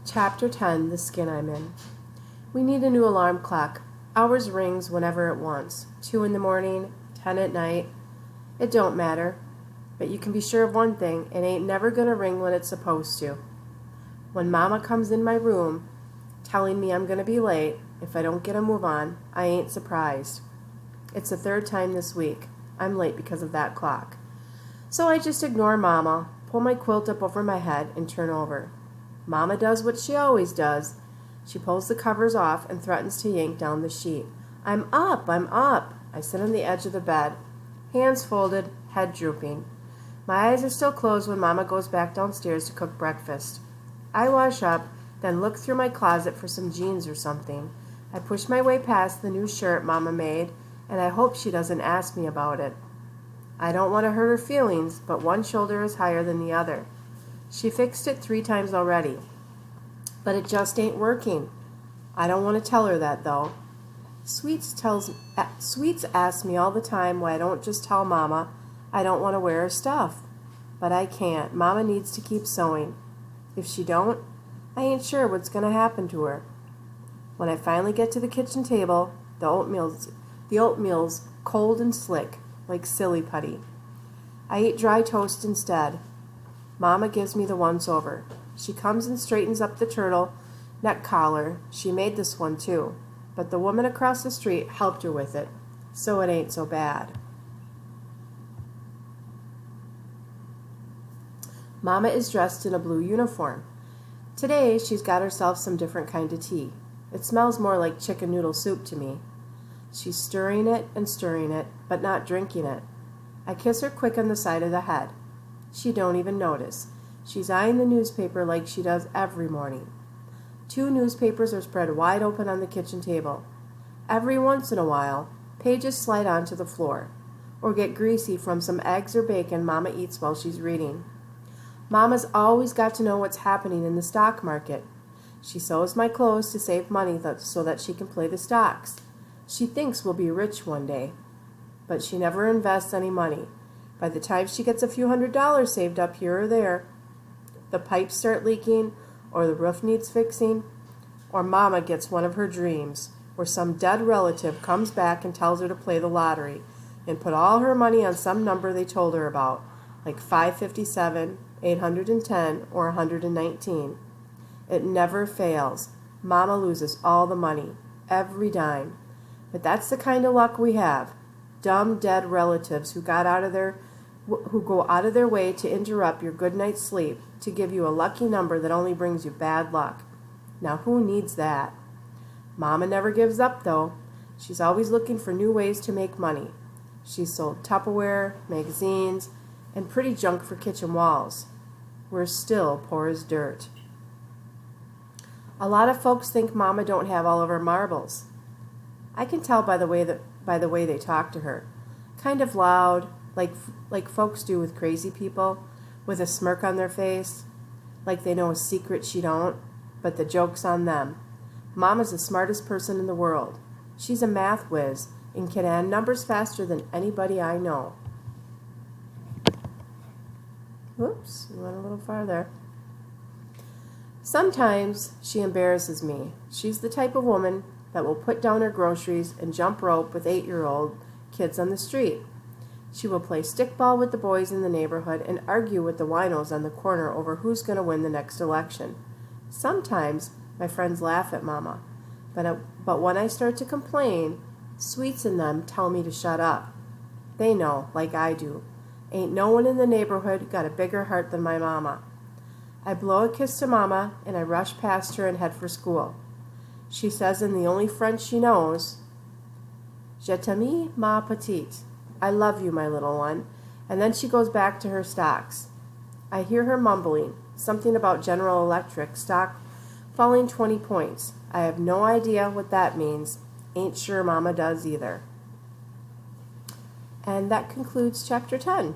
Chapter 10, The Skin I'm In. We need a new alarm clock. Ours rings whenever it wants. 2 in the morning, 10 at night. It don't matter. But you can be sure of one thing, it ain't never gonna ring when it's supposed to. When Mama comes in my room telling me I'm gonna be late, if I don't get a move on, I ain't surprised. It's the 3rd time this week. I'm late because of that clock. So I just ignore Mama, pull my quilt up over my head, and turn over. Mama does what she always does. She pulls the covers off and threatens to yank down the sheet. I'm up. I sit on the edge of the bed, hands folded, head drooping. My eyes are still closed when Mama goes back downstairs to cook breakfast. I wash up, then look through my closet for some jeans or something. I push my way past the new shirt Mama made, and I hope she doesn't ask me about it. I don't want to hurt her feelings, but one shoulder is higher than the other. She fixed it 3 times already, but it just ain't working. I don't want to tell her that, though. Sweets asks me all the time why I don't just tell Mama I don't want to wear her stuff. But I can't. Mama needs to keep sewing. If she don't, I ain't sure what's going to happen to her. When I finally get to the kitchen table, the oatmeal's cold and slick, like silly putty. I eat dry toast instead. Mama gives me the once-over. She comes and straightens up the turtle neck collar. She made this one too, but the woman across the street helped her with it, so it ain't so bad. Mama is dressed in a blue uniform. Today she's got herself some different kind of tea. It smells more like chicken noodle soup to me. She's stirring it, but not drinking it. I kiss her quick on the side of the head. She don't even notice. She's eyeing the newspaper like she does every morning. 2 newspapers are spread wide open on the kitchen table. Every once in a while, pages slide onto the floor, or get greasy from some eggs or bacon Mama eats while she's reading. Mama's always got to know what's happening in the stock market. She sews my clothes to save money so that she can play the stocks. She thinks we'll be rich one day, but she never invests any money. By the time she gets a few $100s saved up here or there, the pipes start leaking, or the roof needs fixing, or Mama gets one of her dreams, where some dead relative comes back and tells her to play the lottery and put all her money on some number they told her about, like 557, 810, or 119. It never fails. Mama loses all the money, every dime. But that's the kind of luck we have. Dumb, dead relatives who go out of their way to interrupt your good night's sleep, to give you a lucky number that only brings you bad luck. Now who needs that? Mama never gives up, though. She's always looking for new ways to make money. She's sold Tupperware, magazines, and pretty junk for kitchen walls. We're still poor as dirt. A lot of folks think Mama don't have all of her marbles. I can tell by the way they talk to her. Kind of loud, like folks do with crazy people, with a smirk on their face, like they know a secret she don't, but the joke's on them. Mama's the smartest person in the world. She's a math whiz and can add numbers faster than anybody I know. Whoops, we went a little farther. Sometimes she embarrasses me. She's the type of woman that will put down her groceries and jump rope with 8-year-old kids on the street. She will play stickball with the boys in the neighborhood and argue with the winos on the corner over who's going to win the next election. Sometimes my friends laugh at Mama, but when I start to complain, Sweets and them tell me to shut up. They know, like I do. Ain't no one in the neighborhood got a bigger heart than my Mama. I blow a kiss to Mama, and I rush past her and head for school. She says in the only French she knows, Je t'aime, ma petite. I love you, my little one. And then she goes back to her stocks. I hear her mumbling, something about General Electric stock falling 20 points. I have no idea what that means. Ain't sure Mama does either. And that concludes Chapter 10.